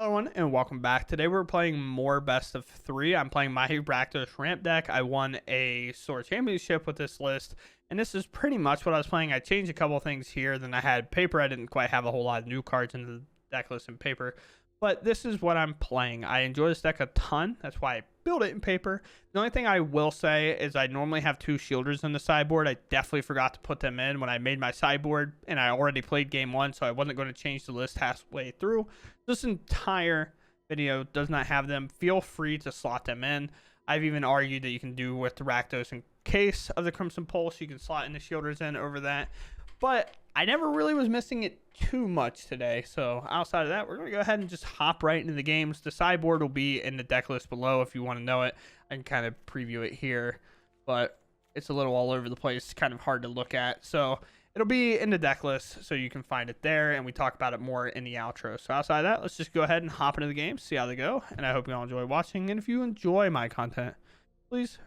Hello everyone and welcome back. Today we're playing more best of 3. I'm playing my Rakdos ramp deck. I won a Sword Championship with this list, and this is pretty much what I was playing. I changed a couple of things here. Then I had paper. I didn't quite have a whole lot of new cards in the deck list in paper, but this is what I'm playing. I enjoy this deck a ton. That's why I built it in paper. The only thing I will say is I normally have 2 shielders in the sideboard. I definitely forgot to put them in when I made my sideboard, and I already played game 1, so I wasn't going to change the list halfway through. This entire video does not have them. Feel free to slot them in. I've even argued that you can do with the Rakdos in case of the Crimson Pulse. You can slot in the shielders in over that. But I never really was missing it too much today. So outside of that, we're going to go ahead and just hop right into the games. The sideboard will be in the deck list below if you want to know it. I can kind of preview it here, but it's a little all over the place. It's kind of hard to look at. So it'll be in the deck list, so you can find it there, and we talk about it more in the outro. So outside of that, let's just go ahead and hop into the game, see how they go, and I hope you all enjoy watching. And if you enjoy my content, please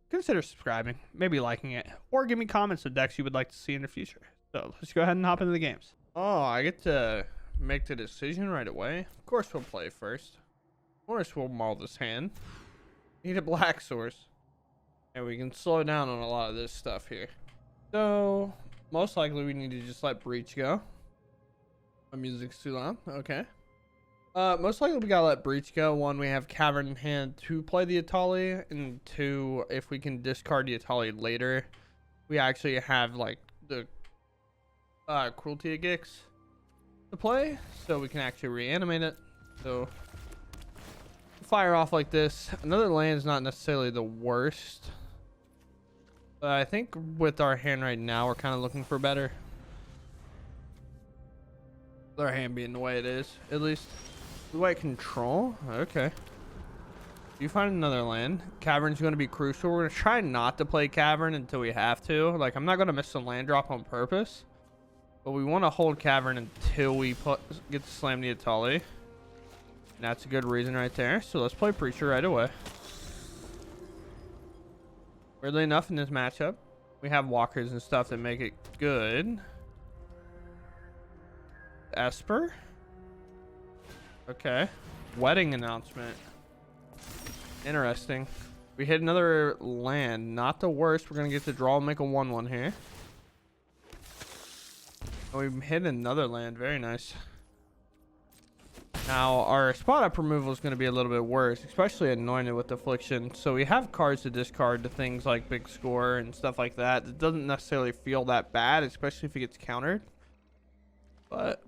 consider subscribing, maybe liking it, or give me comments of decks you would like to see in the future. So let's go ahead and hop into the games. Oh, I get to make the decision right away. Of course we'll play first. Of course we'll maul this hand. Need a black source. And we can slow down on a lot of this stuff here. So most likely we need to just let Breach go. My music's too loud. Okay. Most likely we gotta let Breach go. 1, we have Cavern in hand to play the Atali, and 2, if we can discard the Atali later, we actually have like the Cruelty of Gix to play, so we can actually reanimate it. So fire off like this. Another land is not necessarily the worst. I think with our hand right now, we're kind of looking for better. With our hand being the way it is, at least. Blue white control. Okay. You find another land. Cavern's going to be crucial. We're going to try not to play Cavern until we have to. Like, I'm not going to miss the land drop on purpose, but we want to hold Cavern until we get to slam the Atali. And that's a good reason right there. So let's play Preacher right away. Weirdly enough, in this matchup, we have walkers and stuff that make it good. Esper. Okay. Wedding announcement. Interesting. We hit another land. Not the worst. We're going to get to draw and make a 1-1 here. Oh, we hit another land. Very nice. Now, our spot up removal is going to be a little bit worse, especially Anointed with Affliction. So we have cards to discard to things like Big Score and stuff like that. It doesn't necessarily feel that bad, especially if it gets countered. But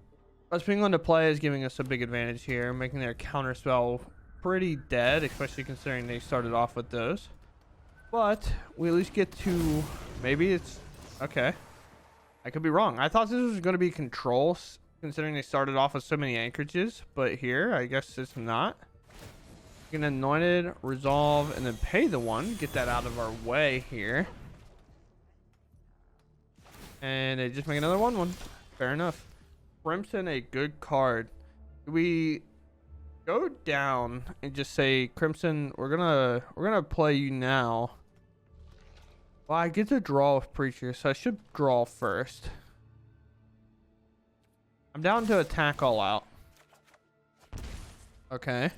us being on to play is giving us a big advantage here, making their counter spell pretty dead, especially considering they started off with those. But we at least get to, maybe it's, okay. I could be wrong. I thought this was going to be controls, considering they started off with so many anchorages, but here I guess it's not. We can Anointed, resolve, and then pay the 1, get that out of our way here, and they just make another 1-1. Fair enough. Crimson, a good card. Do we go down and just say, Crimson, we're gonna play you now? Well, I get to draw with Preacher, so I should draw first. I'm down to attack all out. Okay.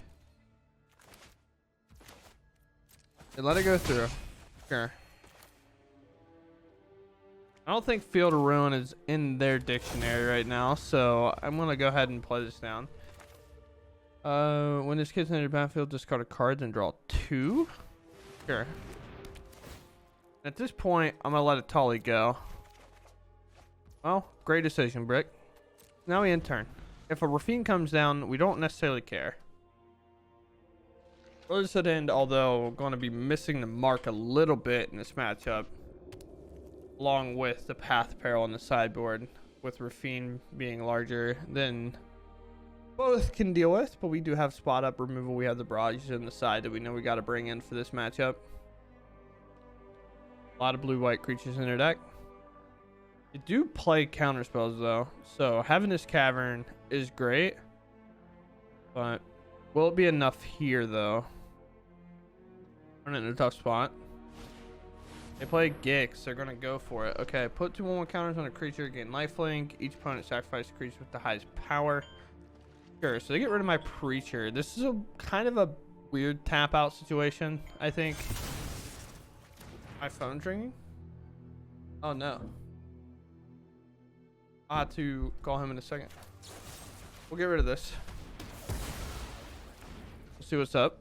They let it go through. Sure. I don't think Field of Ruin is in their dictionary right now, so I'm going to go ahead and play this down. When this kid's in the battlefield, discard a card and draw 2. Sure. At this point, I'm going to let Atali go. Well, great decision, Brick. Now we end turn. If a Rafine comes down, we don't necessarily care. Brothers at end, although going to be missing the mark a little bit in this matchup, along with the Path Peril on the sideboard, with Rafine being larger than both can deal with. But we do have spot up removal. We have the barrages on the side that we know we got to bring in for this matchup. A lot of blue-white creatures in their deck. You do play counter spells though, so having this Cavern is great, but will it be enough here though? We're in a tough spot. They play Gix, they're gonna go for it. Okay, put 2/1 counters on a creature, gain lifelink. Each opponent sacrifices a creature with the highest power. Sure, so they get rid of my preacher. This is a kind of a weird tap out situation, I think. My phone's ringing. Oh no. I'll have to call him in a second. We'll get rid of this. We'll see what's up.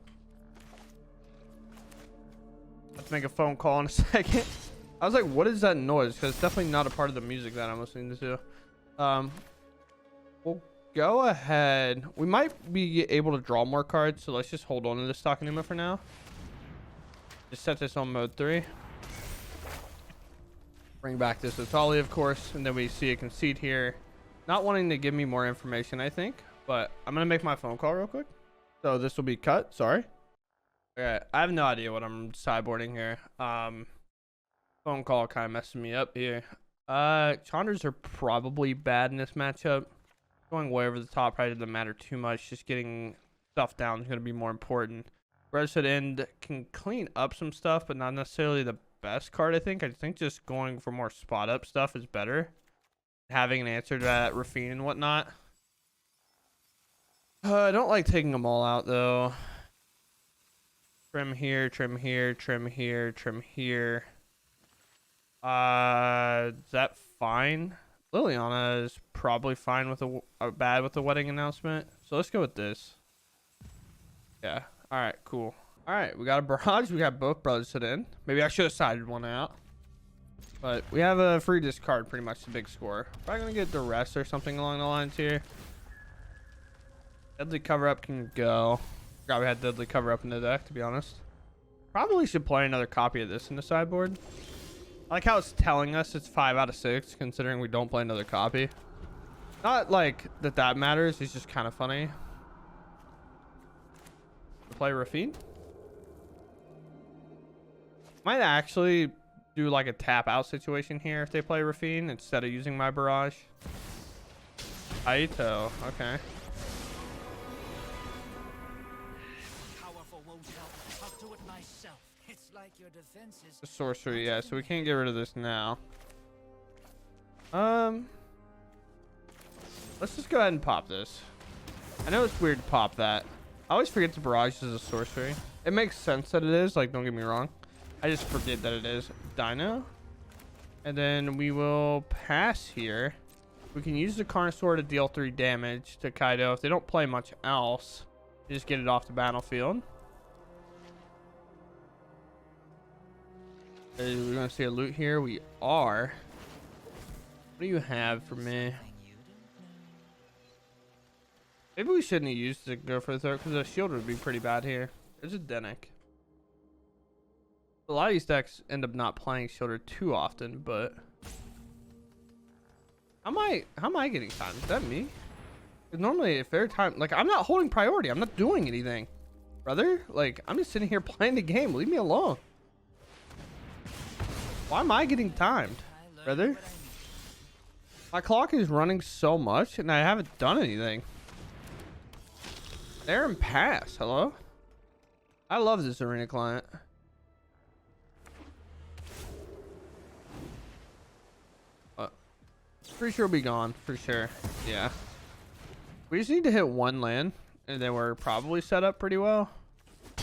Let's make a phone call in a second. I was like, what is that noise? Because it's definitely not a part of the music that I'm listening to. We'll go ahead. We might be able to draw more cards, so let's just hold on to this Takanuma for now. Just set this on mode 3. Bring back this Atali, of course, and then we see a concede here. Not wanting to give me more information, I think, but I'm gonna make my phone call real quick. So this will be cut. Sorry. Okay, I have no idea what I'm sideboarding here. Phone call kind of messing me up here. Chandras are probably bad in this matchup. Going way over the top probably doesn't matter too much. Just getting stuff down is going to be more important. Red End can clean up some stuff, but not necessarily the best card, I think. I think just going for more spot up stuff is better. Having an answer to that Rafine and whatnot. I don't like taking them all out, though. Trim here, trim here, trim here, trim here. Is that fine? Liliana is probably fine with bad with the wedding announcement. So let's go with this. Yeah. All right, cool. All right, we got a barrage. We got both brothers sit in. Maybe I should have sided one out. But we have a free discard, pretty much the big score. Probably going to get duress or something along the lines here. Deadly cover up can go. Forgot we had deadly cover up in the deck, to be honest. Probably should play another copy of this in the sideboard. I like how it's telling us it's 5 out of 6, considering we don't play another copy. Not like that matters. It's just kind of funny. Play Rafine. Might actually do like a tap out situation here if they play Rafine instead of using my barrage. Aito, okay. The sorcery, yeah, so we can't get rid of this now. Let's just go ahead and pop this. I know it's weird to pop that. I always forget the barrage is a sorcery. It makes sense that it is, like, don't get me wrong. I just forget that it is. Dino. And then we will pass here. We can use the Carnosaur to deal 3 damage to Kaido. If they don't play much else, just get it off the battlefield. We're going to see a loot here. We are. What do you have for me? Maybe we shouldn't have used to go for the throat because the shield would be pretty bad here. There's a Denic. A lot of these decks end up not playing Shielder too often, but how am I getting timed? Is that me? Because normally if they're timed, like, I'm not holding priority. I'm not doing anything, brother. Like, I'm just sitting here playing the game. Leave me alone. Why am I getting timed, brother? My clock is running so much and I haven't done anything. They're in pass. Hello? I love this arena client. Pretty sure we'll be gone for sure. Yeah. We just need to hit 1 land and then we're probably set up pretty well. We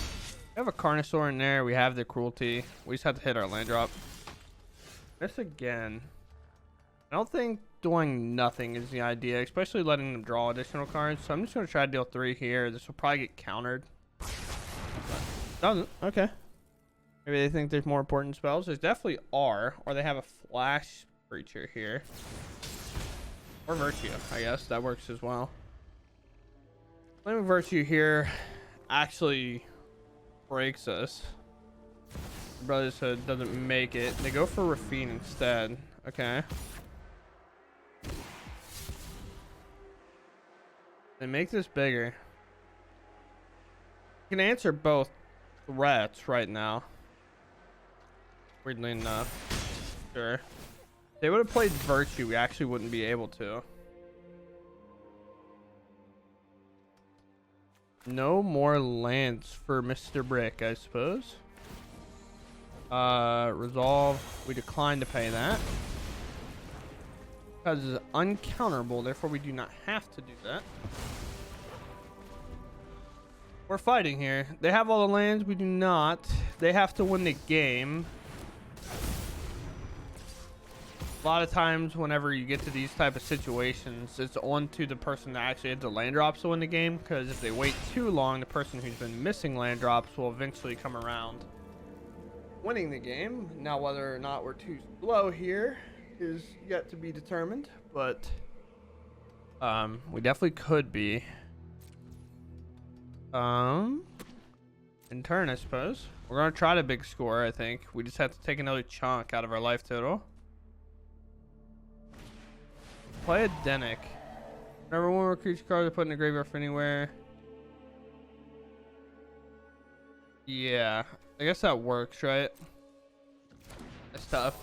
have a Carnosaur in there. We have the cruelty. We just have to hit our land drop. This again. I don't think doing nothing is the idea, especially letting them draw additional cards. So I'm just going to try to deal 3 here. This will probably get countered. Doesn't. Okay. Maybe they think there's more important spells. There's definitely are. Or they have a flash creature here. Or Virtue, I guess. That works as well. Flaming Virtue here actually breaks us. Brotherhood doesn't make it. They go for Rafine instead. Okay. They make this bigger. You can answer both threats right now. Weirdly enough. Sure. If they would have played Virtue, we actually wouldn't be able to. No more lands for Mr. Brick, I suppose. Resolve. We decline to pay that. Because it's uncounterable, therefore we do not have to do that. We're fighting here. They have all the lands. We do not. They have to win the game. A lot of times whenever you get to these type of situations, it's on to the person that actually had the land drops to win the game, because if they wait too long, the person who's been missing land drops will eventually come around winning the game. Now, whether or not we're too slow here is yet to be determined, but we definitely could be. In turn, I suppose. We're going to try the big score, I think. We just have to take another chunk out of our life total. Play a Denick. Remember, one more creature card to put in the graveyard for anywhere. Yeah, I guess that works, right? That's tough.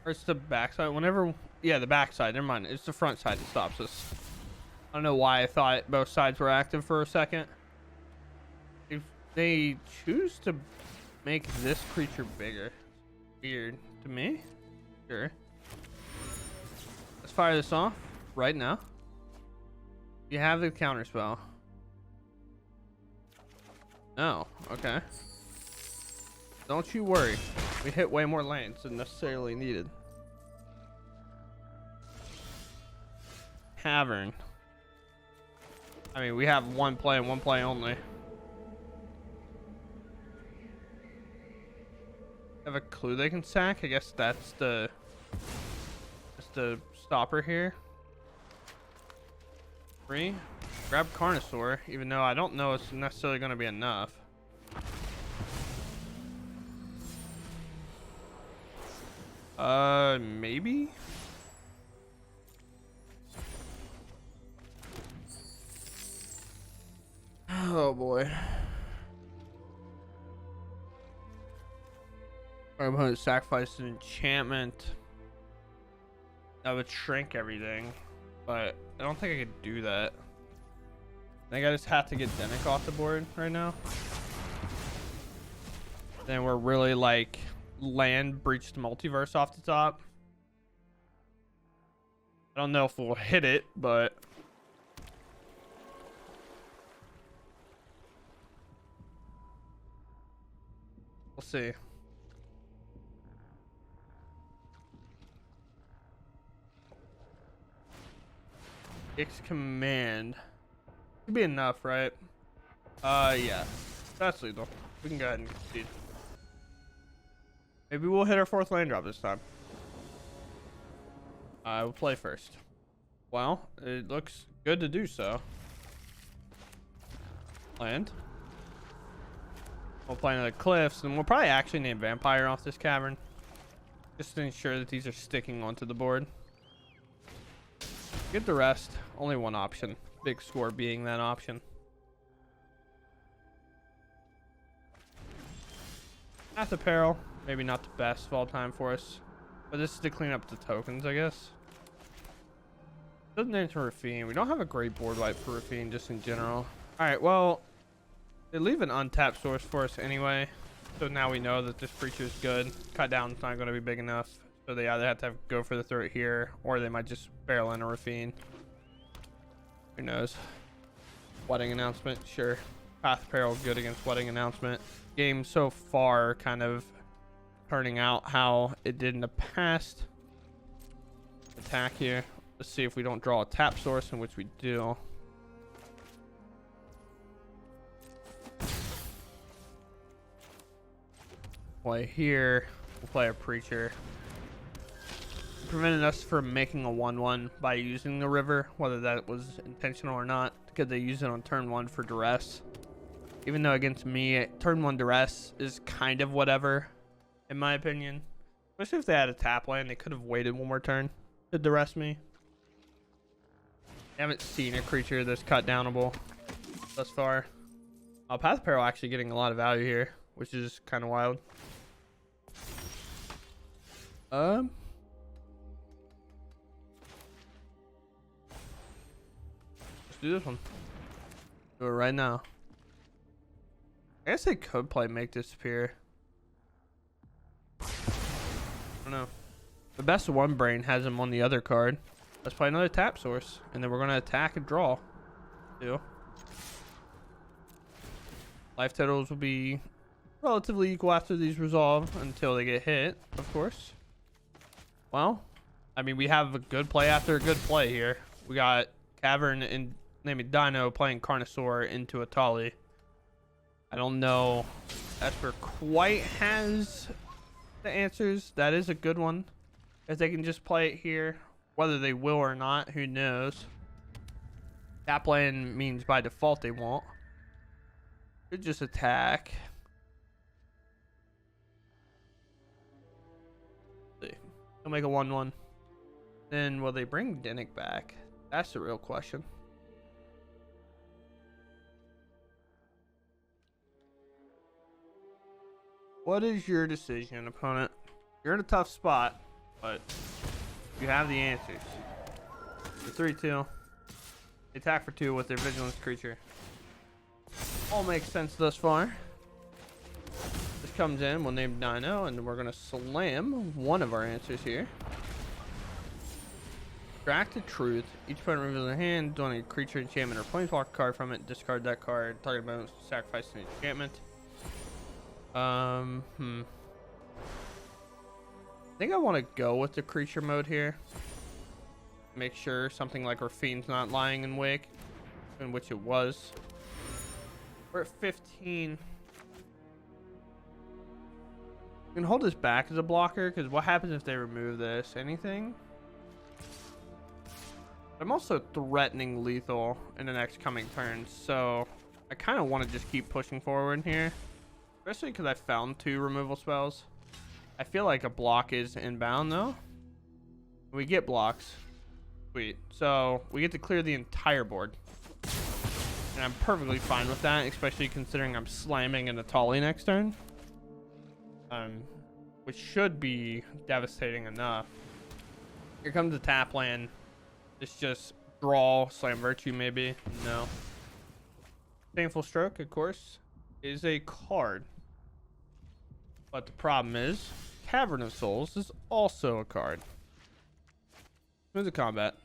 Or it's the backside. Whenever, yeah, the backside. Never mind. It's the front side that stops us. I don't know why I thought both sides were active for a second. If they choose to make this creature bigger, weird to me. Sure. Let's fire this off right now. You have the counter spell. No. Okay. Don't you worry. We hit way more lanes than necessarily needed. Cavern. I mean, we have one play and one play only. Have a clue they can sack? I guess that's the stopper here. 3. Grab Carnosaur, even though I don't know it's necessarily going to be enough. Maybe? Oh boy. I'm going to sacrifice an enchantment that would shrink everything, but I don't think I could do that. I think I just have to get Denick off the board right now. Then we're really like land breached multiverse off the top. I don't know if we'll hit it, but we'll see. X command should be enough, right? Yeah, that's lethal. We can go ahead and concede. Maybe we'll hit our 4th land drop this time. I will play first. Well, it looks good to do so. Land. We'll play another Cliffs, and we'll probably actually name Vampire off this cavern, just to ensure that these are sticking onto the board. Get the rest. Only one option. Big score being that option. Path of Peril. Maybe not the best of all time for us, but this is to clean up the tokens, I guess. Doesn't enter Rafine. We don't have a great board wipe for Rafine just in general. Alright, well, they leave an untapped source for us anyway, so now we know that this creature is good. Cut down's not going to be big enough, so they either have to go for the throat here, or they might just barrel in a Rafine. Who knows? Wedding announcement, sure. Path of Peril good against wedding announcement. Game so far kind of turning out how it did in the past. Attack here. Let's see if we don't draw a tap source, in which we do. Play here. We'll play a Preacher. Prevented us from making a 1/1 by using the river, whether that was intentional or not, because they use it on turn 1 for duress. Even though against me, turn 1 duress is kind of whatever, in my opinion. Especially if they had a tap land, they could have waited one more turn to duress me. I haven't seen a creature that's cut downable thus far. Path of Peril actually getting a lot of value here, which is kind of wild. Let's do this one. Do it right now. I guess they could play Make Disappear. I don't know. The best of one brain has him on the other card. Let's play another tap source, and then we're gonna attack and draw. Two. Life totals will be relatively equal after these resolve until they get hit, of course. Well, I mean, we have a good play after a good play here. We got Cavern and named Dino playing Carnosaur into a Tali. I don't know. Esper quite has the answers. That is a good one. If they can just play it here, whether they will or not, who knows. Tap land means by default they won't. Could just attack. Let's see. They'll make a 1/1. Then will they bring Dinnick back? That's the real question. What is your decision, opponent? You're in a tough spot, but you have the answers. The 3/2. Attack for 2 with their vigilance creature. All makes sense thus far. This comes in, we'll name Dino, and we're gonna slam one of our answers here. Extract the truth. Each opponent reveals their hand, donate a creature, enchantment, or planeswalker card from it. Discard that card. Target opponent sacrifice an enchantment. I think I want to go with the creature mode here. Make sure something like Rafine's not lying in wake, in which it was. We're at 15. We can hold this back as a blocker, because what happens if they remove this? Anything? I'm also threatening lethal in the next coming turn, so I kind of want to just keep pushing forward here, especially because I found 2 removal spells. I feel like a block is inbound though. We get blocks. Sweet. So we get to clear the entire board, and I'm perfectly fine with that, especially considering I'm slamming in the Tali next turn, which should be devastating enough. Here comes the tap land. It's just draw, slam virtue, maybe. No. Painful Stroke, of course, is a card. But the problem is, Cavern of Souls is also a card. Move the combat.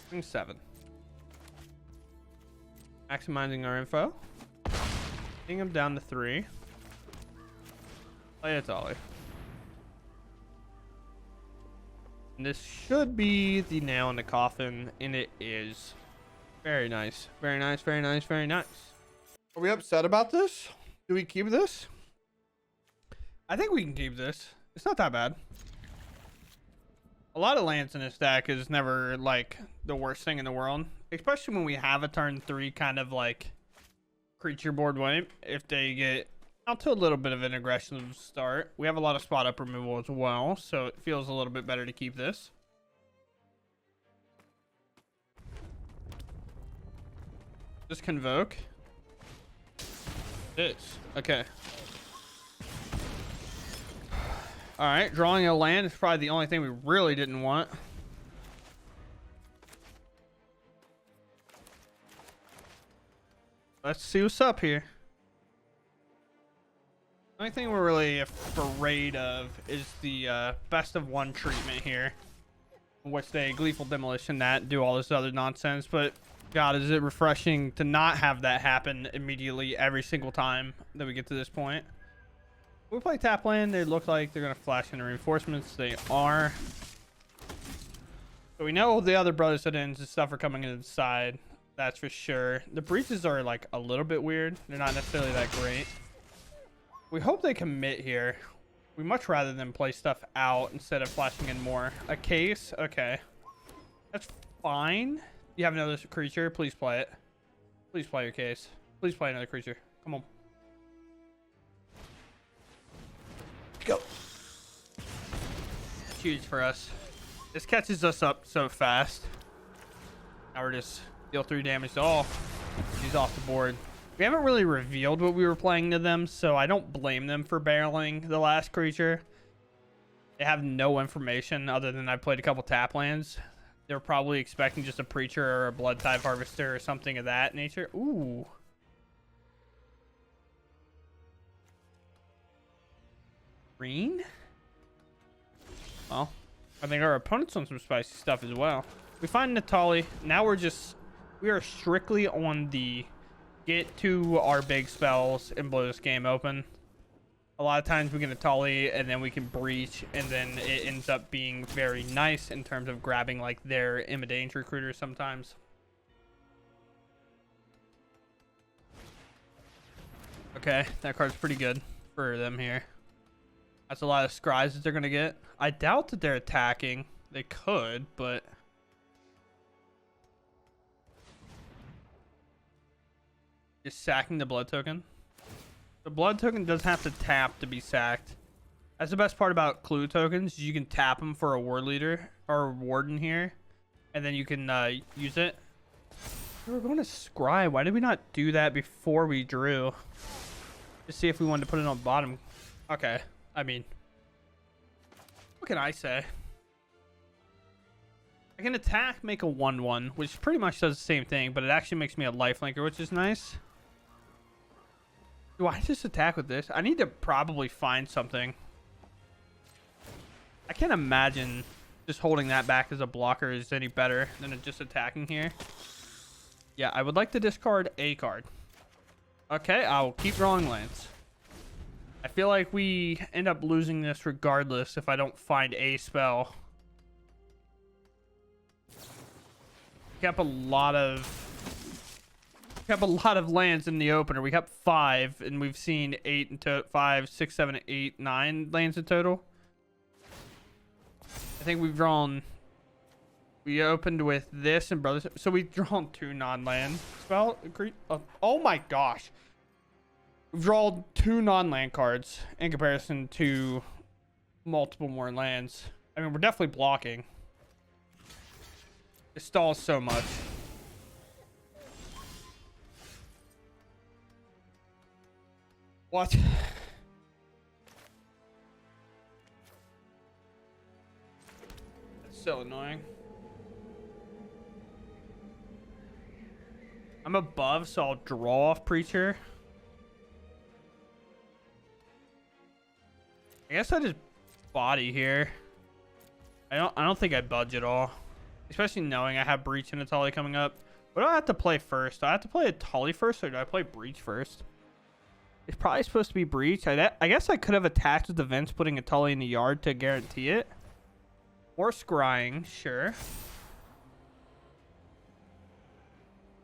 Bring 7. Maximizing our info. Bring him down to 3. Play a Tali. And this should be the nail in the coffin, and it is. Very nice. Very nice, very nice, very nice. Are we upset about this? Do we keep this? I think we can keep this. It's not that bad. A lot of lands in this deck is never like the worst thing in the world, especially when we have a turn 3 kind of like creature board wipe. If they get out to a little bit of an aggressive start, we have a lot of spot up removal as well, so it feels a little bit better to keep this. Just convoke. This. Okay. Alright, drawing a land is probably the only thing we really didn't want. Let's see what's up here. The only thing we're really afraid of is the best of 1 treatment here, in which they gleeful demolition that, do all this other nonsense. But God, is it refreshing to not have that happen immediately every single time that we get to this point. We play tap land. They look like they're gonna flash into reinforcements. They are. So we know the other brothers that ends and stuff are coming inside. That's for sure. The breaches are like a little bit weird. They're not necessarily that great. We hope they commit here. We much rather than play stuff out instead of flashing in more. A case? Okay. That's fine. You have another creature? Please play it. Please play your case. Please play another creature. Come on. Go. It's huge for us. This catches us up so fast. Now we're just deal 3 damage to all. He's off the board. We haven't really revealed what we were playing to them, so I don't blame them for barreling the last creature. They have no information other than I played a couple tap lands. They're probably expecting just a Preacher or a Blood Tithe Harvester or something of that nature. Ooh. Green? Well, I think our opponents want some spicy stuff as well. We find Natali. Now we are strictly on the get to our big spells and blow this game open. A lot of times we get Natali and then we can breach, and then it ends up being very nice in terms of grabbing like their Imidane recruiters sometimes. Okay, that card's pretty good for them here. That's a lot of scries that they're gonna get. I doubt that they're attacking. They could, but just sacking the blood token. The blood token does have to tap to be sacked. That's the best part about clue tokens. You can tap them for a ward leader or a warden here, and then you can use it. We were going to scry. Why did we not do that before we drew? Just see if we wanted to put it on bottom. Okay. I mean, what can I say? I can attack, make a 1/1, which pretty much does the same thing, but it actually makes me a lifelinker, which is nice. Do I just attack with this? I need to probably find something. I can't imagine just holding that back as a blocker is any better than just attacking here. Yeah, I would like to discard a card. Okay, I'll keep drawing lands. I feel like we end up losing this regardless if I don't find a spell. Kept a lot of lands in the opener. We kept 5, and we've seen 8 in total. 5, 6, 7, 8, 9 lands in total. I think we've drawn. We opened with this and brothers, so we've drawn 2 non-land spell. Oh my gosh, we've drawn 2 non-land cards in comparison to multiple more lands. I mean, we're definitely blocking. It stalls so much. What? That's so annoying. I'm above, so I'll draw off Preacher. I guess I just body here. I don't think I budge at all. Especially knowing I have Breach and Atali coming up. What do I have to play first? Do I have to play Atali first, or do I play Breach first? It's probably supposed to be Breach. I guess I could have attacked with the Vents, putting Atali in the yard to guarantee it. Or scrying, sure.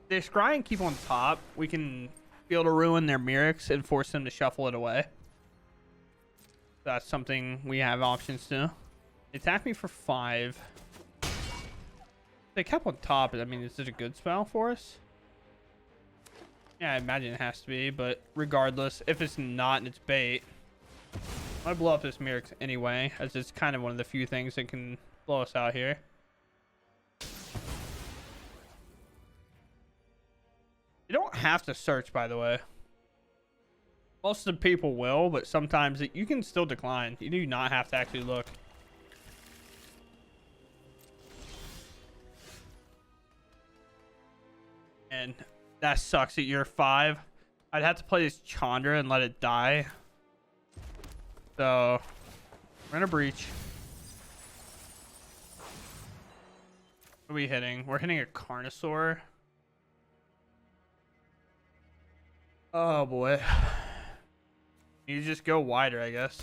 They scry and keep on top. We can be able to ruin their Mirrors and force them to shuffle it away. That's something we have options to. They attack me for 5. They kept on top. I mean, is it a good spell for us? Yeah, I imagine it has to be, but regardless, if it's not and it's bait, I blow up this Mirror anyway, as it's kind of one of the few things that can blow us out here. You don't have to search, by the way. Most of the people will, but sometimes you can still decline. You do not have to actually look. And that sucks at year 5. I'd have to play this Chandra and let it die. So, we're gonna breach. What are we hitting? We're hitting a Carnosaur. Oh boy. You just go wider, I guess.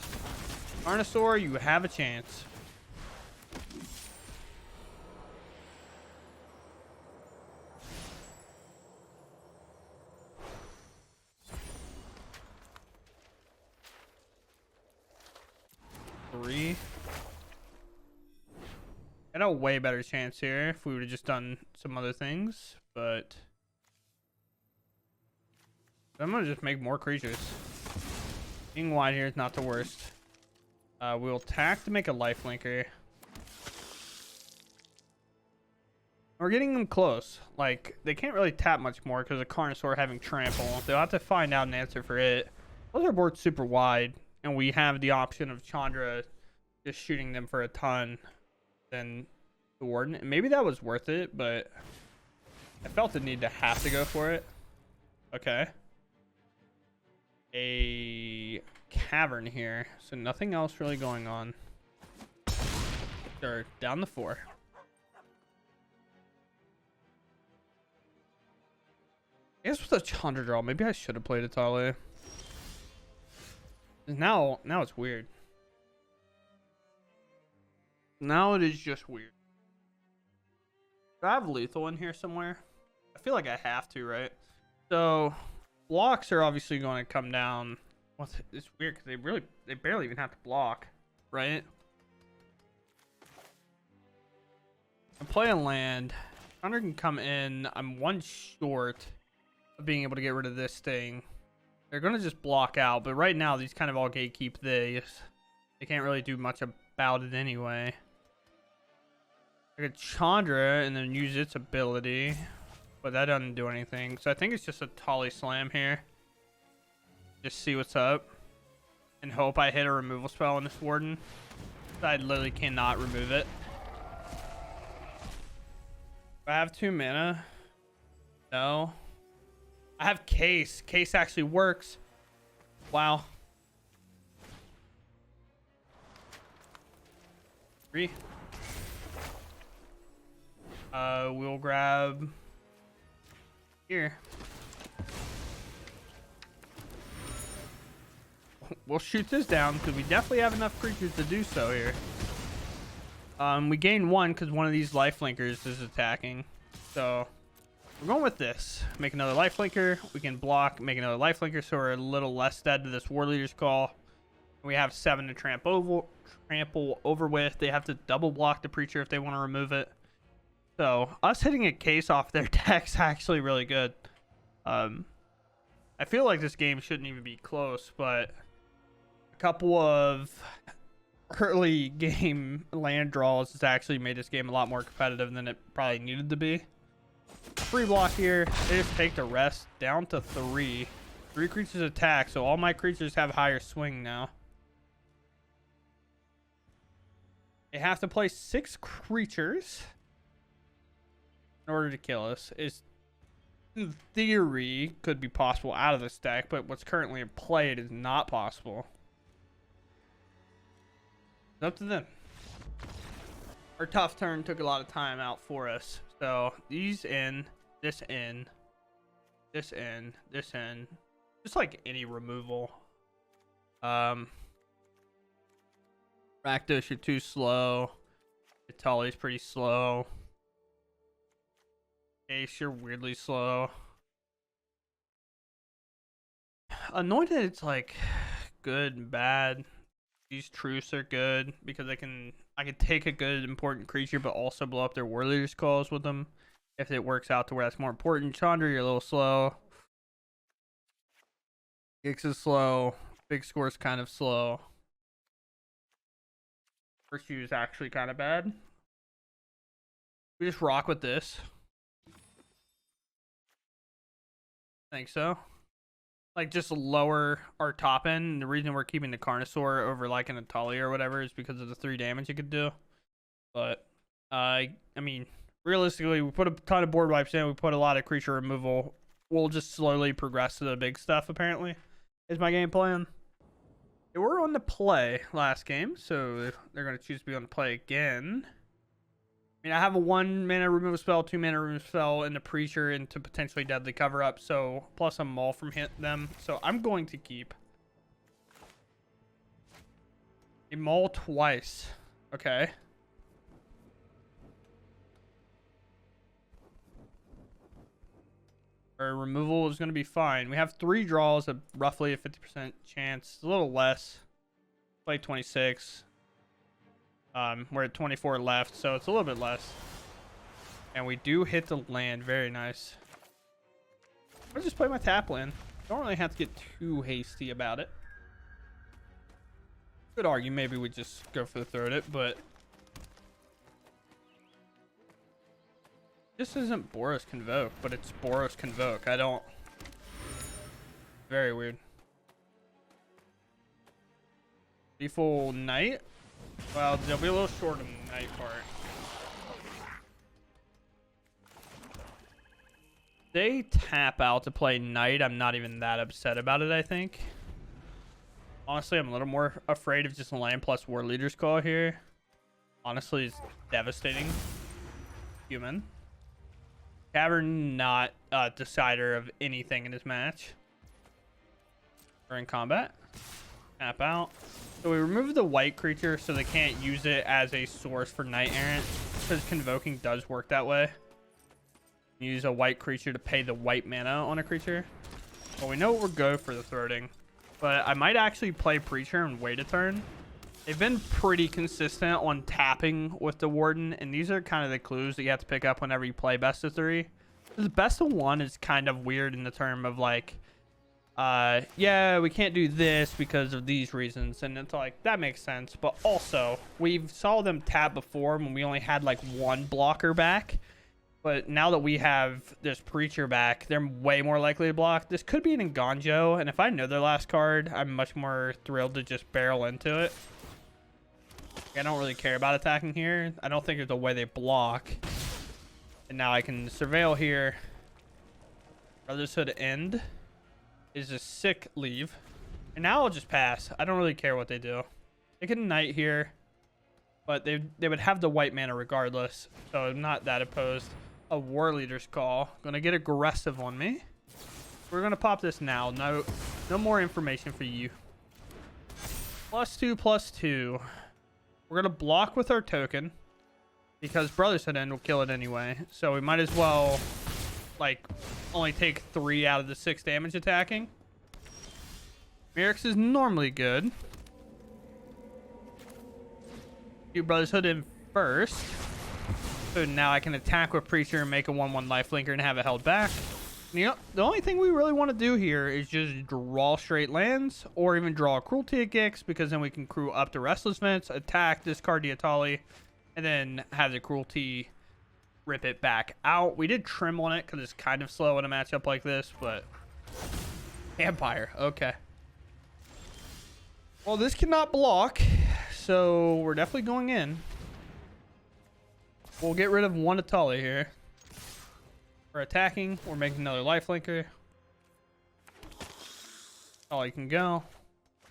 Carnosaur, you have a chance. I had a way better chance here if we would have just done some other things, but I'm gonna just make more creatures. Being wide here is not the worst. We'll attack to make a lifelinker. We're getting them close. Like, they can't really tap much more because of Carnosaur having trample. They'll have to find out an answer for it. Plus our board's super wide, and we have the option of Chandra just shooting them for a ton than the Warden. And maybe that was worth it, but I felt the need to have to go for it. Okay. a cavern here, so nothing else really going on. Sure, down the 4. I guess with a Chandra draw, maybe I should have played Italy. Now it's weird. Now it is just weird. Do I have lethal in here somewhere? I feel like I have to, right? So blocks are obviously going to come down. It's weird because they barely even have to block, right? I play a land. Thunder can come in. I'm 1 short of being able to get rid of this thing. They're going to just block out, but right now these kind of all gatekeep these. They can't really do much about it anyway. I could Chandra and then use its ability, but that doesn't do anything. So I think it's just a Tali Slam here. Just see what's up and hope I hit a removal spell on this Warden. I literally cannot remove it. I have 2 mana. No. I have Case. Case actually works. Wow. 3. We'll grab here. We'll shoot this down because we definitely have enough creatures to do so here. We gain 1 because one of these lifelinkers is attacking. So we're going with this. Make another lifelinker. We can block, make another lifelinker, so we're a little less dead to this War Leader's Call. We have 7 to trample over with. They have to double block the Preacher if they want to remove it. So us hitting a Case off their deck's actually really good. I feel like this game shouldn't even be close, but a couple of early game land draws has actually made this game a lot more competitive than it probably needed to be. Free block here. They just take the rest down to 3. 3 creatures attack, so all my creatures have higher swing now. They have to play 6 creatures in order to kill us. Is in theory could be possible out of this deck, but what's currently in play, it is not possible. It's up to them. Our tough turn took a lot of time out for us. So these in, this in, this in, this in. Just like any removal. Rakdos, you're too slow. Itali's pretty slow. Ace, you're weirdly slow. Anointed, it's like good and bad. These truce are good because I can take a good important creature but also blow up their War Leader's Calls with them if it works out to where that's more important. Chandra, you're a little slow. Gix is slow. Big Score's kind of slow. Virtue is actually kind of bad. We just rock with this. I think so. Like just lower our top end. And the reason we're keeping the Carnosaur over like an Italia or whatever is because of the 3 damage it could do. But I mean, realistically, we put a ton of board wipes in. We put a lot of creature removal. We'll just slowly progress to the big stuff. Apparently, is my game plan. They were on the play last game, so they're going to choose to be on the play again. I mean, I have a 1 mana removal spell, 2 mana removal spell, and the Preacher into potentially deadly cover up. So plus a maul from them. So I'm going to keep a maul twice. Okay. Our removal is going to be fine. We have 3 draws, roughly a 50% chance. A little less. Play 26. We're at 24 left, so it's a little bit less. And we do hit the land. Very nice. I'll just play my tap land. Don't really have to get too hasty about it. Could argue maybe we just go for the throat it, but this isn't Boros Convoke, but it's Boros Convoke. I don't. Very weird. Lethal Knight. Well, they'll be a little short on the Knight part. They tap out to play Knight. I'm not even that upset about it, I think. Honestly, I'm a little more afraid of just a land plus War Leader's Call here. Honestly, it's devastating. Human. Cavern not a decider of anything in this match. We're in combat. Tap out. So we remove the white creature so they can't use it as a source for Knight Errant, because Convoking does work that way. Use a white creature to pay the white mana on a creature. Well, we know what we're going for the throating, but I might actually play Preacher and wait a turn. They've been pretty consistent on tapping with the Warden, and these are kind of the clues that you have to pick up whenever you play best of 3. The best of 1 is kind of weird in the term of like, yeah, we can't do this because of these reasons, and it's like, that makes sense. But also, we've saw them tap before when we only had like one blocker back, but now that we have this Preacher back, they're way more likely to block. This could be an Nganjo, and if I know their last card, I'm much more thrilled to just barrel into it. I don't really care about attacking here. I don't think there's a way they block. And now I can surveil here. Brother's Hood end is a sick leave. And now I'll just pass. I don't really care what they do. They can Knight here, but they would have the white mana regardless, so I'm not that opposed. A War Leader's Call. Gonna get aggressive on me. We're gonna pop this now. No more information for you. +2/+2. We're gonna block with our token because Brother's Hood End will kill it anyway. So we might as well like only take 3 out of the 6 damage attacking. Merrick's is normally good. Do Brother's Hood in first. So now I can attack with Preacher and make a 1/1 lifelinker and have it held back. You know, the only thing we really want to do here is just draw straight lands or even draw a Cruelty at Gix, because then we can crew up to Restless Vents, attack, discard the Atali, and then have the Cruelty rip it back out. We did trim on it because it's kind of slow in a matchup like this, but Vampire, okay. Well, this cannot block, so we're definitely going in. We'll get rid of 1 Atali here. We're attacking. We're making another lifelinker. All you can go.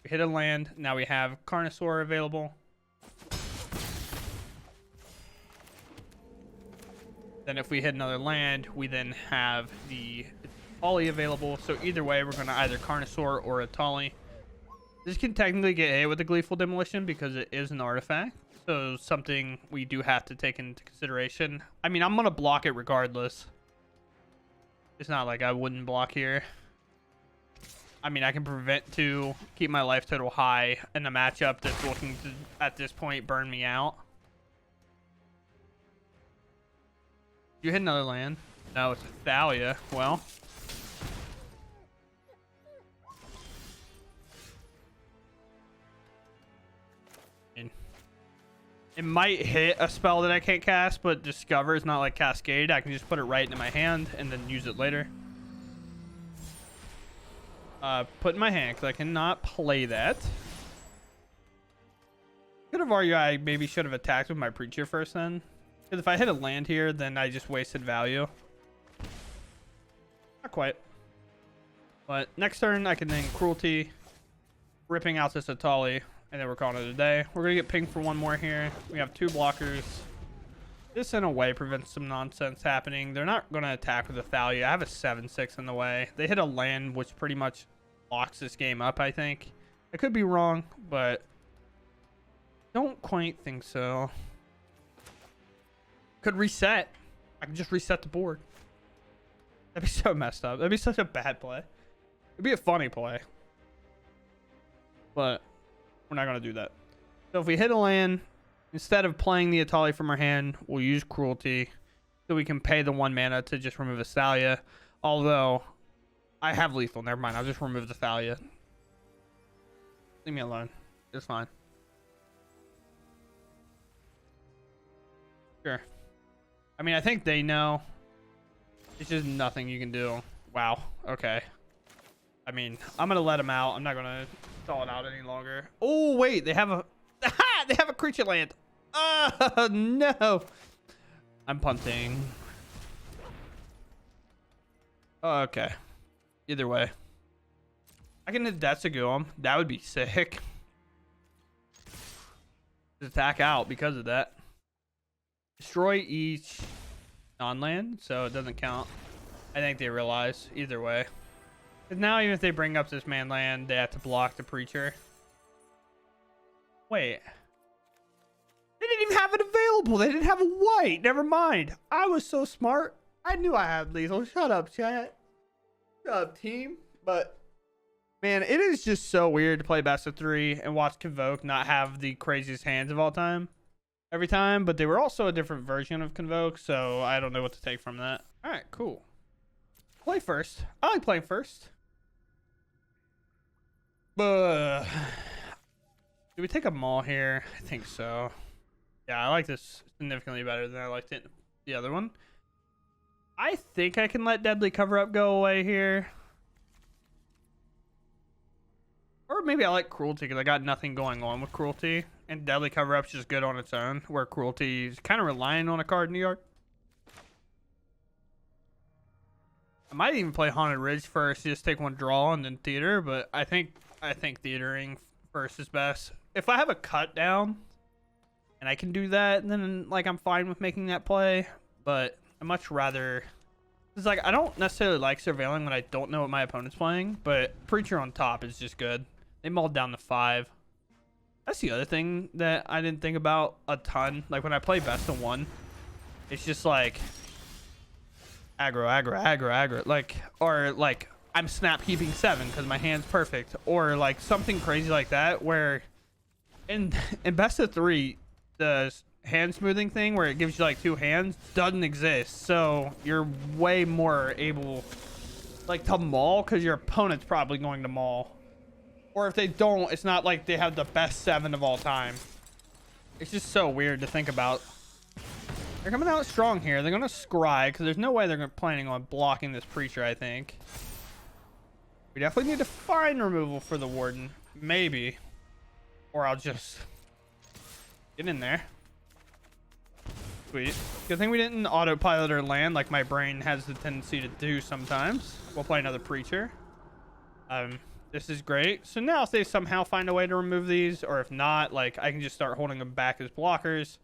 We hit a land. Now we have Carnosaur available. Then if we hit another land, we then have the Atali available. So either way, we're going to either Carnosaur or Atali. This can technically get hit with the Gleeful Demolition because it is an artifact. So something we do have to take into consideration. I mean, I'm going to block it regardless. It's not like I wouldn't block here. I mean, I can prevent to keep my life total high in a matchup that's looking to, at this point, burn me out. You hit another land. No, it's a Thalia. Well. It might hit a spell that I can't cast, but Discover is not like Cascade. I can just put it right into my hand and then use it later. Put in my hand, because I cannot play that. Could have argued I maybe should have attacked with my Preacher first then. Because if I hit a land here, then I just wasted value. Not quite. But next turn, I can then Cruelty, ripping out this Atali. And then we're calling it a day. We're going to get pinged for 1 more here. We have 2 blockers. This, in a way, prevents some nonsense happening. They're not going to attack with a Thalia. I have a 7/6 in the way. They hit a land, which pretty much locks this game up, I think. I could be wrong, but don't quite think so. Could reset. I can just reset the board. That'd be so messed up. That'd be such a bad play. It'd be a funny play. But we're not going to do that. So if we hit a land, instead of playing the Atali from our hand, we'll use Cruelty so we can pay the 1 mana to just remove a Thalia. Although, I have lethal. Never mind. I'll just remove the Thalia. Leave me alone. It's fine. Sure. I mean, I think they know. It's just nothing you can do. Wow. Okay. I mean, I'm going to let them out. I'm not going to stall it out any longer. Oh, wait. They have a... They have a creature land. Oh, no. I'm punting. Okay. Either way. I can Nadetsugu him. That would be sick. Just attack out because of that. Destroy each non-land, so it doesn't count. I think they realize either way. Because now even if they bring up this man land, they have to block the Preacher. Wait. They didn't even have it available. They didn't have a white. Never mind. I was so smart. I knew I had lethal. Shut up, chat. Shut up, team. But, man, it is just so weird to play best of 3 and watch Convoke not have the craziest hands of all time. Every time. But they were also a different version of Convoke, so I don't know what to take from that. All right, cool. Play first. I like playing first. Do we take a Maul here? I think so. Yeah, I like this significantly better than I liked it the other one. I think I can let Deadly Cover Up go away here. Or maybe I like Cruelty because I got nothing going on with Cruelty. And Deadly Cover Up's just good on its own, where Cruelty is kind of relying on a card in New York. I might even play Haunted Ridge first, just take one draw and then Theater, but I think Theatering first is best. If I have a cut down and I can do that, then like I'm fine with making that play, but I much rather, it's like I don't necessarily like surveilling when I don't know what my opponent's playing, but Preacher on top is just good. They mauled down to 5. That's the other thing that I didn't think about a ton. Like when I play best of 1, it's just like aggro, like, or like I'm snap keeping 7 because my hand's perfect, or like something crazy like that, where in best of 3 the hand smoothing thing where it gives you like 2 hands doesn't exist, so you're way more able like to maul because your opponent's probably going to maul, or if they don't, it's not like they have the best 7 of all time. It's just so weird to think about. They're coming out strong here. They're gonna scry because there's no way they're planning on blocking this Preacher. I think we definitely need to find removal for the Warden, maybe, or I'll just get in there. Sweet. Good thing we didn't autopilot or land like my brain has the tendency to do sometimes. We'll play another Preacher. This is great. So now if they somehow find a way to remove these, or if not, like I can just start holding them back as blockers,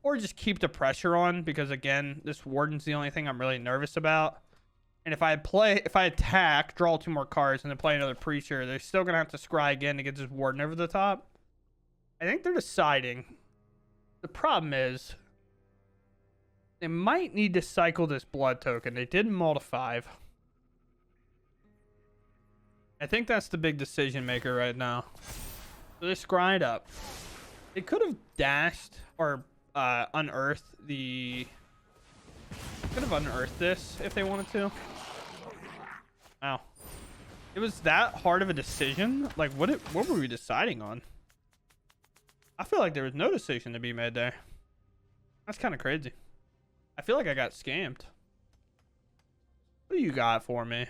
or just keep the pressure on, because again, this Warden's the only thing I'm really nervous about. And if I attack, draw 2 more cards, and then play another Preacher, they're still gonna have to scry again to get this Warden over the top. I think they're deciding. The problem is they might need to cycle this blood token. They did maul to 5. I think that's the big decision maker right now. So they scryed up. They could have dashed or unearthed the... Could have unearthed this if they wanted to. Wow. It was that hard of a decision? Like, what were we deciding on? I feel like there was no decision to be made there. That's kind of crazy. I feel like I got scammed. What do you got for me?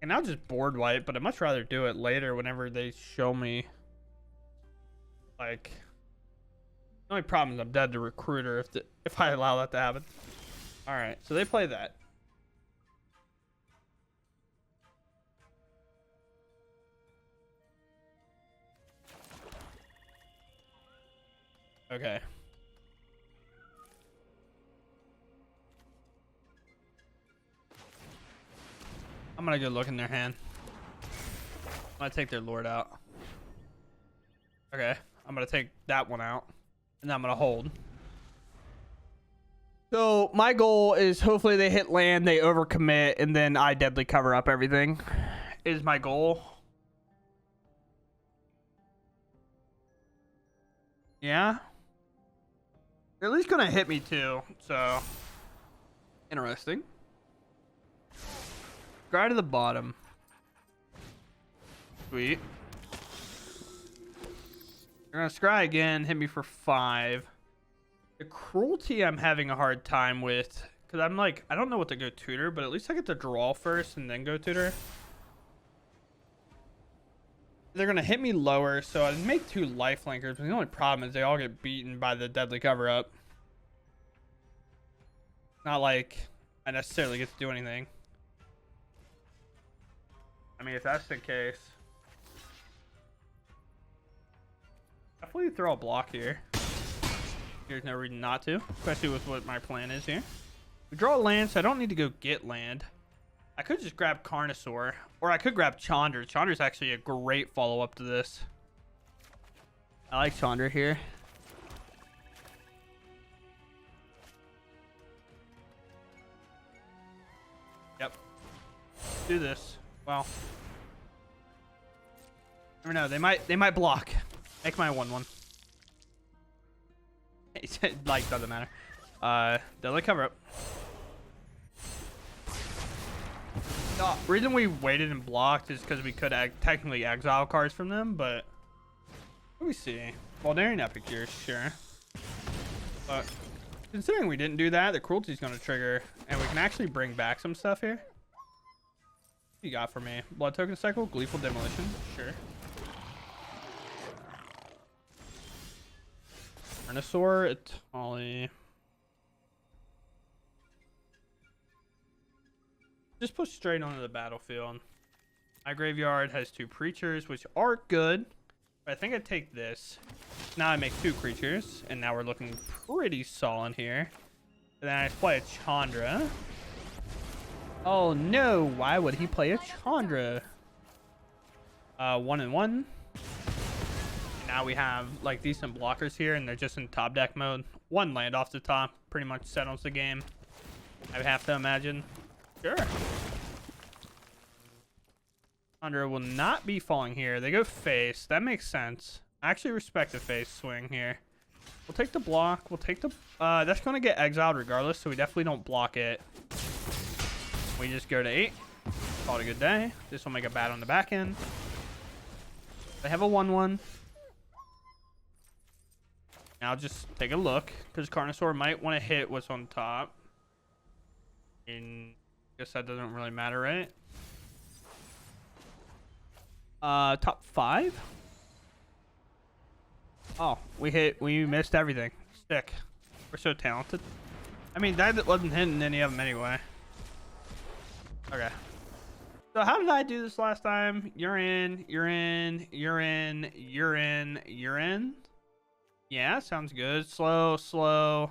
And I'll just board wipe, but I'd much rather do it later whenever they show me. Like, the only problem is I'm dead to Recruiter if I allow that to happen. All right, so they play that. Okay. I'm gonna go look in their hand. I'm gonna take their Lord out. Okay, I'm gonna take that one out, and then I'm gonna hold. So my goal is hopefully they hit land, they overcommit, and then I deadly cover up everything. Is my goal. Yeah. They're at least gonna hit me too, so interesting. Scry to the bottom. Sweet. They're gonna scry again, hit me for 5. The Cruelty I'm having a hard time with, because I'm like, I don't know what to go tutor, but at least I get to draw first and then go tutor. They're gonna hit me lower, so I'd make 2 lifelinkers, but the only problem is they all get beaten by the deadly cover up. Not like I necessarily get to do anything. I mean, if that's the case, definitely throw a block here. There's no reason not to, especially with what my plan is here. We draw a land, so I don't need to go get land. I could just grab Carnosaur, or I could grab Chandra. Chandra's actually a great follow-up to this. I like Chandra here. Yep. Do this. Well, never know. They might block. Make my 1/1. Like, doesn't matter. They'll cover up. The reason we waited and blocked is because we could technically exile cards from them, but let me see. Voldarian Epic here, sure. But considering we didn't do that, the cruelty's going to trigger, and we can actually bring back some stuff here. What you got for me? Blood Token Cycle, Gleeful Demolition, sure. Carnosaur, Itali. Just push straight onto the battlefield. My graveyard has 2 creatures, which are good. But I think I take this. Now I make 2 creatures, and now we're looking pretty solid here. And then I play a Chandra. Oh no! Why would he play a Chandra? 1/1. Now we have like decent blockers here, and they're just in top deck mode. 1 land off the top pretty much settles the game, I would have to imagine. Sure. Chandra will not be falling here. They go face. That makes sense. I actually respect the face swing here. We'll take the block. We'll take the... that's going to get exiled regardless, so we definitely don't block it. We just go to 8. Call it a good day. This will make a bat on the back end. They have a 1/1. Now just take a look, because Carnosaur might want to hit what's on top. And I guess that doesn't really matter, right? Top 5? Oh, we missed everything. Stick. We're so talented. I mean, that wasn't hitting any of them anyway. Okay. So how did I do this last time? You're in. Yeah, sounds good. Slow.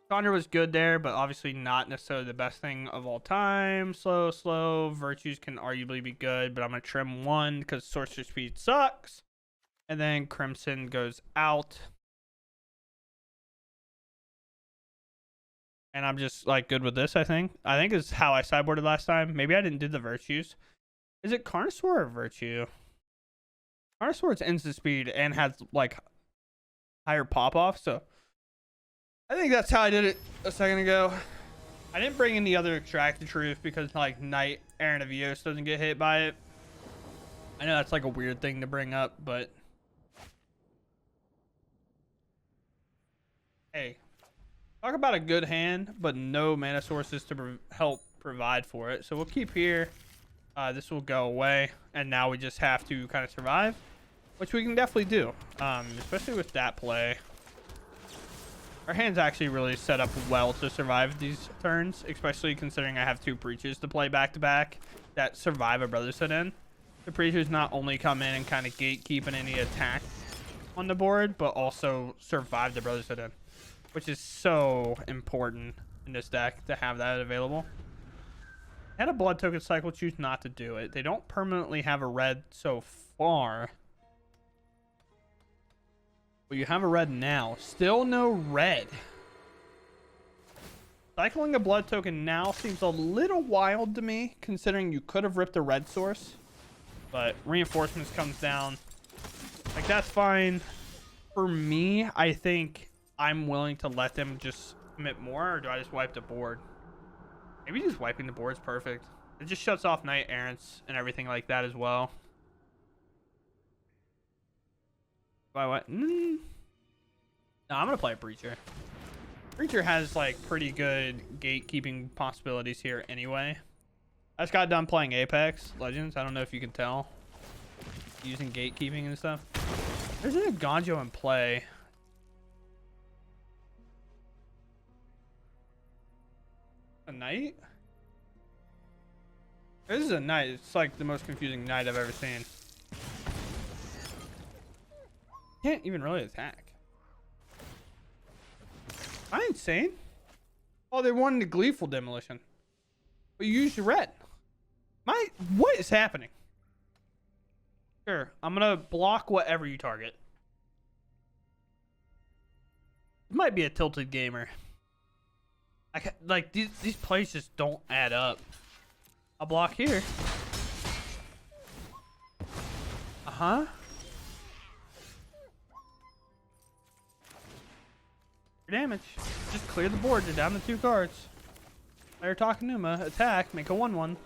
Chandra was good there, but obviously not necessarily the best thing of all time. Slow. Virtues can arguably be good, but I'm going to trim 1 because Sorcerer Speed sucks. And then Crimson goes out. And I'm just like good with this, I think. I think is how I sideboarded last time. Maybe I didn't do the Virtues. Is it Carnosaur or Virtue? Carnosaur's instant speed and has like higher pop-off, so I think that's how I did it a second ago. I didn't bring in the other Extract the Truth because like Knight Aaron of Eos doesn't get hit by it. I know that's like a weird thing to bring up, but hey, talk about a good hand, but no mana sources to help provide for it. So we'll keep here. This will go away, and now we just have to kind of survive, which we can definitely do, especially with that play. Our hand's actually really set up well to survive these turns, especially considering I have 2 Preachers to play back-to-back that survive a Brother's Hit in. The Preachers not only come in and kind of gatekeep any attack on the board, but also survive the Brother's Hit in, which is so important in this deck to have that available. Had a Blood Token Cycle, choose not to do it. They don't permanently have a red so far. But you have a red now. Still no red. Cycling a blood token now seems a little wild to me, considering you could have ripped a red source. But reinforcements comes down. Like, that's fine. For me, I think I'm willing to let them just commit more, or do I just wipe the board? Maybe just wiping the board is perfect. It just shuts off Knight Errants and everything like that as well. By what? No, I'm gonna play a Breacher. Breacher has like pretty good gatekeeping possibilities here anyway. I just got done playing Apex Legends. I don't know if you can tell. Using gatekeeping and stuff. There's a Ganjo in play. A Knight? This is a knight. It's like the most confusing knight I've ever seen. Can't even really attack. Am I insane? Oh, they wanted a gleeful demolition. But you used your red. What is happening? Sure, I'm gonna block whatever you target. It might be a tilted gamer. Like these plays just don't add up. I'll block here. Uh-huh. Damage. Just clear the board. You're down to 2 cards. Player Takanuma. Attack. Make a 1/1.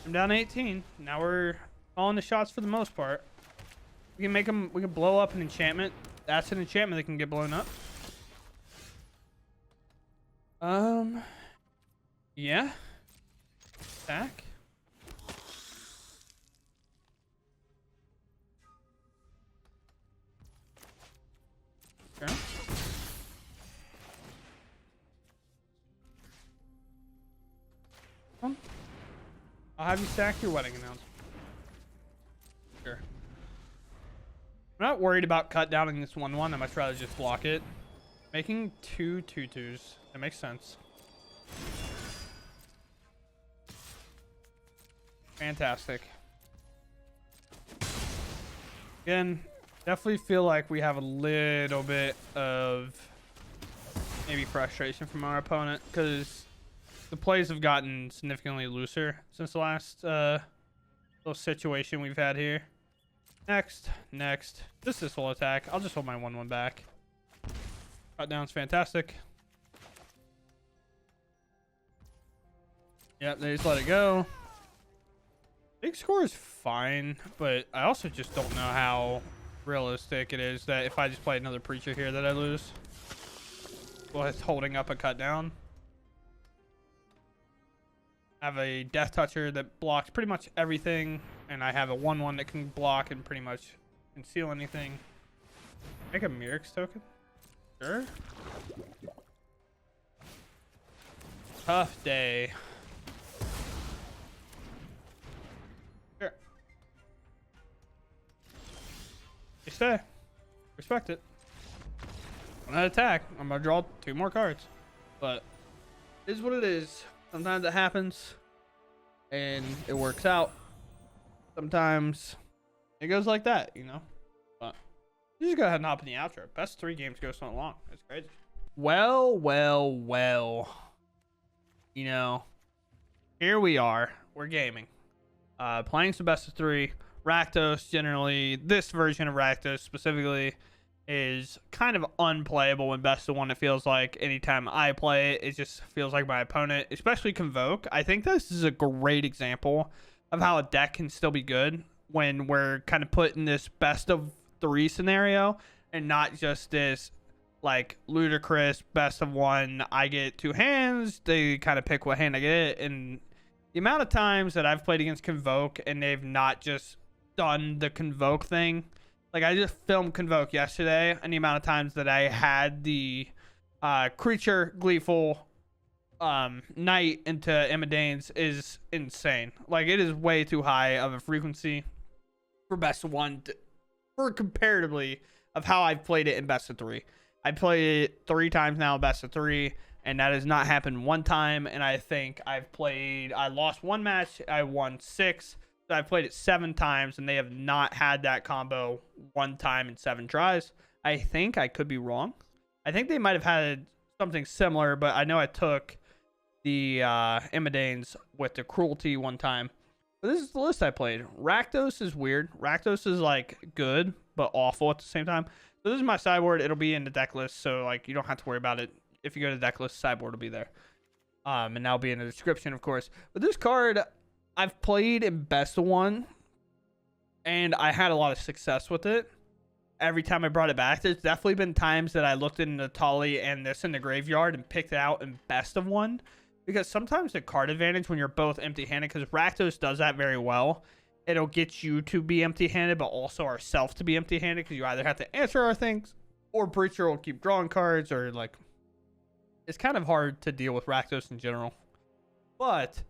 I'm down 18. Now we're calling the shots for the most part. We can make them. We can blow up an enchantment. That's an enchantment that can get blown up. Yeah. Attack. Sure. I'll have you stack your wedding announcement. Sure. I'm not worried about cut downing this 1/1. I'd much rather just block it. Making 2 2/2s. That makes sense. Fantastic. Again, definitely feel like we have a little bit of maybe frustration from our opponent because the plays have gotten significantly looser since the last little situation we've had here. Next. Just this will attack. I'll just hold my 1/1 back. Cut down's fantastic. Yep, they just let it go. Big score is fine, but I also just don't know how realistic it is that if I just play another preacher here that I lose. Well, it's holding up a cut down. I have a death toucher that blocks pretty much everything, and I have a 1/1 that can block and pretty much conceal anything. Make a Mirix token? Sure. Tough day. Sure. You stay. Respect it. I'm gonna attack. I'm gonna draw 2 more cards. But it is what it is. Sometimes it happens and it works out. Sometimes it goes like that, you know. But you just go ahead and hop in the outro. Best 3 games go so long. It's crazy. Well. You know, here we are. We're gaming. Playing some best of 3. Rakdos, generally, this version of Rakdos specifically, is kind of unplayable in best of 1. It feels like anytime I play it, it just feels like my opponent, especially Convoke. I think this is a great example of how a deck can still be good when we're kind of put in this best of 3 scenario and not just this like ludicrous best of 1. I get 2 hands, they kind of pick what hand I get, and the amount of times that I've played against Convoke and they've not just done the Convoke thing. Like, I just filmed Convoke yesterday, and the amount of times that I had the creature gleeful knight into Emidane's is insane. Like, it is way too high of a frequency for best of 1 for comparatively of how I've played it in best of 3. I played it 3 times now in best of 3, and that has not happened 1 time. And I think I lost 1 match, I won 6. So I've played it 7 times, and they have not had that combo 1 time in 7 tries. I think I could be wrong. I think they might have had something similar, but I know I took the Emidane's with the cruelty 1 time. But this is the list I played. Rakdos is weird. Rakdos is like good, but awful at the same time. So this is my sideboard. It'll be in the deck list, so like you don't have to worry about it. If you go to the deck list, sideboard will be there. And that'll be in the description, of course. But this card I've played in best of 1, and I had a lot of success with it. Every time I brought it back, there's definitely been times that I looked in the Tali and this in the graveyard and picked it out in best of 1. Because sometimes the card advantage when you're both empty-handed, because Rakdos does that very well, it'll get you to be empty-handed, but also ourselves to be empty-handed, because you either have to answer our things, or Breacher will keep drawing cards, or like, it's kind of hard to deal with Rakdos in general. But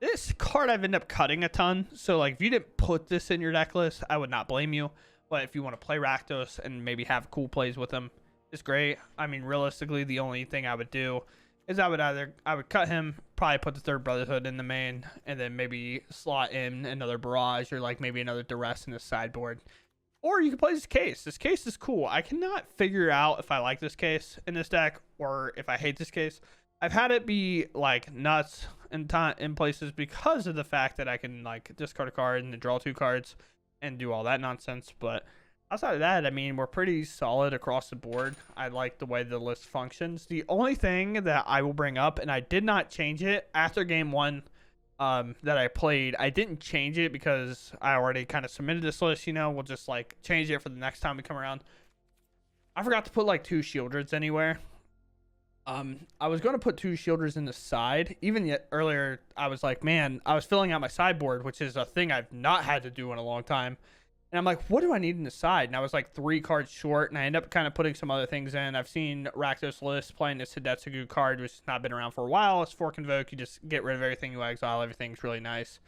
This card I've ended up cutting a ton. So like if you didn't put this in your deck list, I would not blame you. But if you want to play Rakdos and maybe have cool plays with him, it's great. I mean, realistically, the only thing I would do is I would cut him, probably put the third Brotherhood in the main, and then maybe slot in another Barrage or like maybe another Duress in the sideboard. Or you can play this case. This case is cool. I cannot figure out if I like this case in this deck or if I hate this case. I've had it be like nuts in places because of the fact that I can like discard a card and then draw 2 cards and do all that nonsense. But outside of that, I mean, we're pretty solid across the board. I like the way the list functions. The only thing that I will bring up, and I did not change it after game 1 that I played, I didn't change it because I already kind of submitted this list. You know, we'll just like change it for the next time we come around. I forgot to put like 2 Shieldreds anywhere. I was going to put 2 Shieldreds in the side. Even yet earlier, I was like, man, I was filling out my sideboard, which is a thing I've not had to do in a long time. And I'm like, what do I need in the side? And I was like 3 cards short, and I ended up kind of putting some other things in. I've seen Rakdos list playing this Hidetsugu card, which has not been around for a while. It's Fork Invoke. You just get rid of everything, you exile everything's really nice.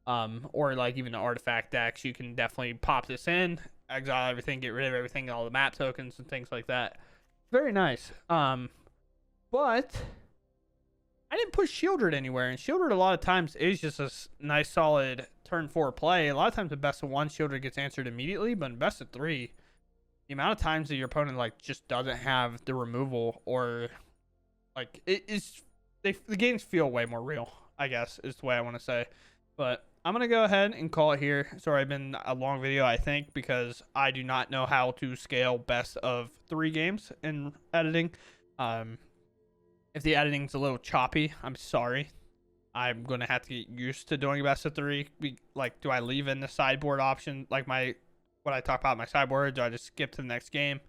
Or like even the artifact decks, you can definitely pop this in, exile everything, get rid of everything, all the map tokens and things like that. Very nice. But I didn't put Shieldred anywhere, and Shieldred a lot of times is just a nice solid turn 4 play. A lot of times the best of 1 Shieldred gets answered immediately, but in best of 3, the amount of times that your opponent like just doesn't have the removal, or like it is, the games feel way more real, I guess is the way I want to say. But I'm gonna go ahead and call it here. Sorry, I've been a long video, I think, because I do not know how to scale best of 3 games in editing. If the editing's a little choppy, I'm sorry. I'm going to have to get used to doing a best of 3. Like, do I leave in the sideboard option, like what I talk about in my sideboard? Do I just skip to the next game?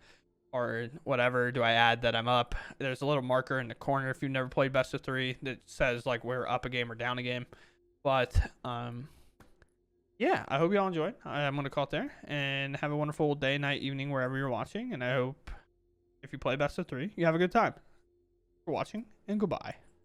Or whatever, do I add that I'm up? There's a little marker in the corner if you've never played best of 3 that says, like, we're up a game or down a game. But, yeah, I hope y'all enjoyed. I'm going to call it there. And have a wonderful day, night, evening, wherever you're watching. And I hope if you play best of 3, you have a good time. For watching, and goodbye.